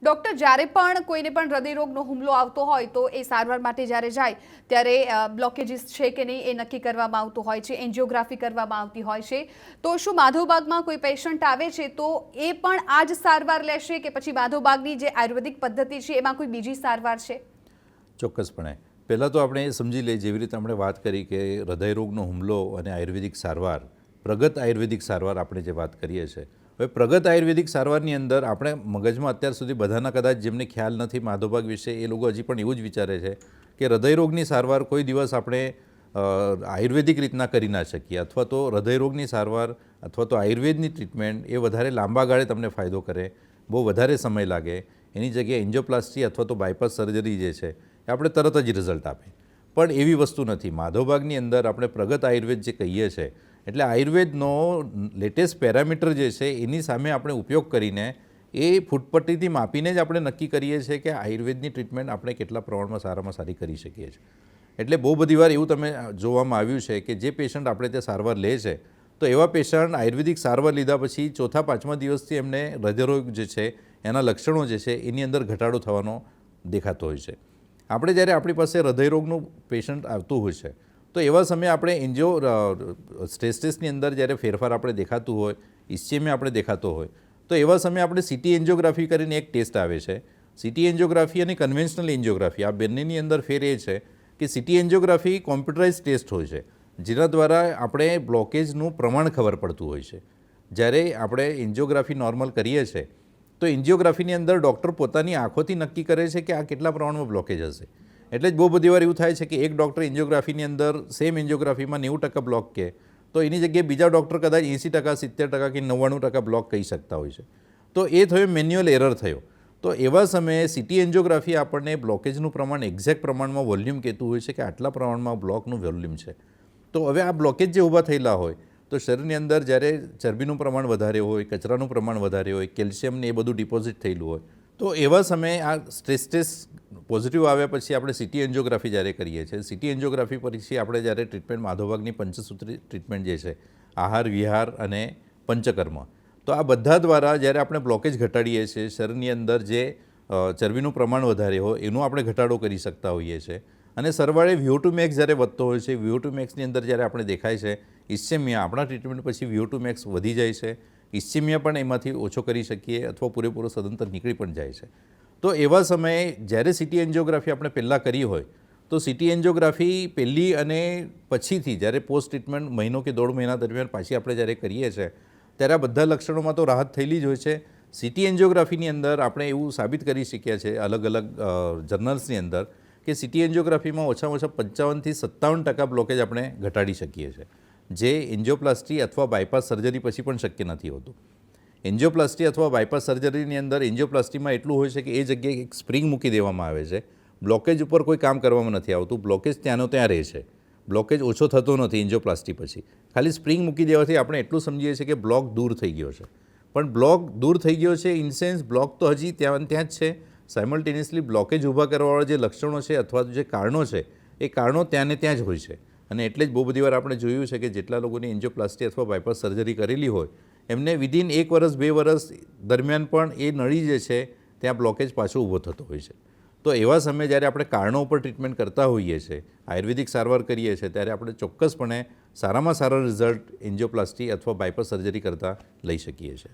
Doctor, જ્યારે પણ કોઈને પણ હૃદયરોગનો હુમલો આવતો હોય તો એ સારવાર માટે જ્યારે જાય ત્યારે બ્લોકેજીસ છે કે નહીં એ નક્કી કરવામાં આવતું હોય છે, એન્જિયોગ્રાફી કરવામાં આવતી હોય છે. તો શું માધવબાગમાં કોઈ પેશન્ટ આવે છે તો એ પણ આ જ સારવાર લેશે કે પછી માધવબાગની જે આયુર્વેદિક પદ્ધતિ છે એમાં કોઈ બીજી સારવાર છે? ચોક્કસપણે. પહેલાં તો આપણે સમજી લઈએ, જેવી રીતે આપણે વાત કરી કે હૃદયરોગનો હુમલો અને આયુર્વેદિક સારવાર, પ્રગત આયુર્વેદિક સારવાર આપણે જે વાત કરીએ છીએ. હવે પ્રગત આયુર્વેદિક સારવારની અંદર આપણે મગજમાં અત્યાર સુધી બધાના કદાચ જેમને ખ્યાલ નથી માધવબાગ વિશે, એ લોકો હજી પણ એવું જ વિચારે છે કે હૃદયરોગની સારવાર કોઈ દિવસ આપણે આયુર્વેદિક રીતના કરી ના શકીએ, અથવા તો હૃદયરોગની સારવાર અથવા તો આયુર્વેદની ટ્રીટમેન્ટ એ વધારે લાંબા ગાળે તમને ફાયદો કરે, બહુ વધારે સમય લાગે. એની જગ્યાએ એન્જિયોપ્લાસ્ટી અથવા તો બાયપાસ સર્જરી જે છે એ આપણે તરત જ રિઝલ્ટ આપે. પણ એવી વસ્તુ નથી. માધવબાગની અંદર આપણે પ્રગત આયુર્વેદ જે કહીએ છીએ, એટલે આયુર્વેદનો લેટેસ્ટ પેરામીટર જે છે એની સામે આપણે ઉપયોગ કરીને એ ફૂટપટ્ટીથી માપીને જ આપણે નક્કી કરીએ છીએ કે આયુર્વેદની ટ્રીટમેન્ટ આપણે કેટલા પ્રમાણમાં સારામાં સારી કરી શકીએ છીએ. એટલે બહુ બધી વાર એવું તમે જોવામાં આવ્યું છે કે જે પેશન્ટ આપણે ત્યાં સારવાર લે છે તો એવા પેશન્ટ આયુર્વેદિક સારવાર લીધા પછી ચોથા પાંચમા દિવસથી એમને હૃદયરોગ જે છે એના લક્ષણો જે છે એની અંદર ઘટાડો થવાનો દેખાતો હોય છે. આપણે જ્યારે આપણી પાસે હૃદયરોગનું પેશન્ટ આવતું હોય છે તો એવા સમયે આપણે સ્ટેટસની અંદર જ્યારે ફેરફાર આપણે દેખાતું હોય, ઇસ્ચેમિયા આપણે દેખાતો હોય, તો એવા સમયે આપણે સીટી એન્જિયોગ્રાફી કરીને એક ટેસ્ટ આવે છે. સીટી એન્જિયોગ્રાફી અને કન્વેન્શનલ એન્જિયોગ્રાફી, આ બંનેની અંદર ફેર એ છે કે સીટી એન્જિયોગ્રાફી કોમ્પ્યુટરાઇઝ ટેસ્ટ હોય છે, જેના દ્વારા આપણે બ્લોકેજનું પ્રમાણ ખબર પડતું હોય છે. જ્યારે આપણે એન્જિયોગ્રાફી નોર્મલ કરીએ છીએ તો એન્જિયોગ્રાફીની અંદર ડૉક્ટર પોતાની આંખોથી નક્કી કરે છે કે આ કેટલા પ્રમાણમાં બ્લોકેજ હશે. એટલે જ બહુ બધી વાર એવું થાય છે કે એક ડૉક્ટર એન્જિયોગ્રાફીની અંદર સેમ એન્જિયોગ્રાફીમાં 90% બ્લોક કહે તો એની જગ્યાએ બીજા ડૉક્ટર કદાચ 80%, 70% કે 99% બ્લોક કહી શકતા હોય છે. તો એ થયો મેન્યુઅલ એરર થયો. તો એવા સમયે સીટી એન્જિયોગ્રાફી આપણને બ્લોકેજનું પ્રમાણ એક્ઝેક્ટ પ્રમાણમાં વોલ્યુમ કહેતું હોય છે કે આટલા પ્રમાણમાં બ્લોકનું વોલ્યુમ છે. તો હવે આ બ્લોકેજ જે ઊભા થયેલા હોય તો શરીરની અંદર જ્યારે ચરબીનું પ્રમાણ વધારે હોય, કચરાનું પ્રમાણ વધારે હોય, કેલ્શિયમને એ બધું ડિપોઝિટ થયેલું હોય, તો એવા સમયે આ સ્ટ્રેસ પોઝિટિવ આવ્યા પછી આપણે સીટી એન્જિયોગ્રાફી જ્યારે કરીએ છીએ, સીટી એન્જિયોગ્રાફી પછી આપણે જ્યારે ટ્રીટમેન્ટ માધવબાગની પંચસૂત્રી ટ્રીટમેન્ટ જે છે, આહાર, વિહાર અને પંચકર્મ, તો આ બધા દ્વારા જ્યારે આપણે બ્લોકેજ ઘટાડીએ છીએ, શરીરની અંદર જે ચરબીનું પ્રમાણ વધારે હોય એનું આપણે ઘટાડો કરી શકતા હોઈએ છીએ. અને સરવાળે VO2 max જ્યારે વધતો હોય છે, VO2 maxની અંદર જ્યારે આપણે દેખાય છે ઇસ્ચેમિયા, આપણા ટ્રીટમેન્ટ પછી VO2 max વધી જાય છે, ઇસ્ચેમિયા પણ એમાંથી ઓછો કરી શકીએ અથવા પૂરેપૂરો સદંતર નીકળી પણ જાય છે. તો એવા સમયે જ્યારે સીટી એન્જિયોગ્રાફી આપણે પહેલાં કરી હોય તો સીટી એન્જિયોગ્રાફી પહેલી અને પછીથી જ્યારે પોસ્ટ ટ્રીટમેન્ટ મહિનો કે દોઢ મહિના દરમિયાન પાછી આપણે જ્યારે કરીએ છીએ ત્યારે આ બધા લક્ષણોમાં તો રાહત થયેલી જ હોય છે. સીટી એન્જિયોગ્રાફીની અંદર આપણે એવું સાબિત કરી શક્યા છે અલગ અલગ જર્નલ્સની અંદર કે સીટી એન્જિયોગ્રાફીમાં ઓછામાં ઓછા 55% થી 57% બ્લોકેજ આપણે ઘટાડી શકીએ છીએ, જે એન્જિયોપ્લાસ્ટી અથવા બાયપાસ સર્જરી પછી પણ શક્ય નથી હોતું. એન્જિયોપ્લાસ્ટી અથવા બાયપાસ સર્જરીની અંદર એન્જિયોપ્લાસ્ટીમાં એટલું હોય છે કે એ જગ્યાએ એક સ્પ્રિંગ મૂકી દેવામાં આવે છે. બ્લોકેજ ઉપર કોઈ કામ કરવામાં નથી આવતું, બ્લોકેજ ત્યાંનો ત્યાં રહે છે, બ્લોકેજ ઓછો થતો નથી એન્જિયોપ્લાસ્ટી પછી. ખાલી સ્પ્રિંગ મૂકી દેવાથી આપણે એટલું સમજીએ છીએ કે બ્લોક દૂર થઈ ગયો છે. પણ બ્લોક દૂર થઈ ગયો છે ઇન સેન્સ બ્લોક તો હજી ત્યાં જ છે. સાયમલ્ટેનિયસલી બ્લોકેજ ઊભા કરવાવાળા જે લક્ષણો છે અથવા જે કારણો છે એ કારણો ત્યાં ને ત્યાં જ હોય છે. અને એટલે જ બહુ બધી વાર આપણે જોયું છે કે જેટલા લોકોની એન્જિયોપ્લાસ્ટી અથવા બાયપાસ સર્જરી કરેલી હોય એમને વિધિન 1 વર્ષ 2 વર્ષ દરમિયાન પણ એ નળી જે છે ત્યાં બ્લોકેજ પાછો ઊભો થતો હોય છે. તો એવા સમયે જ્યારે આપણે કારણો ઉપર ટ્રીટમેન્ટ કરતા હોઈએ છીએ, આયુર્વેદિક સારવાર કરીએ છીએ, ત્યારે આપણે ચોક્કસપણે સારામાં સારા રિઝલ્ટ એન્જિયોપ્લાસ્ટી અથવા બાયપાસ સર્જરી કરતાં લઈ શકીએ છીએ.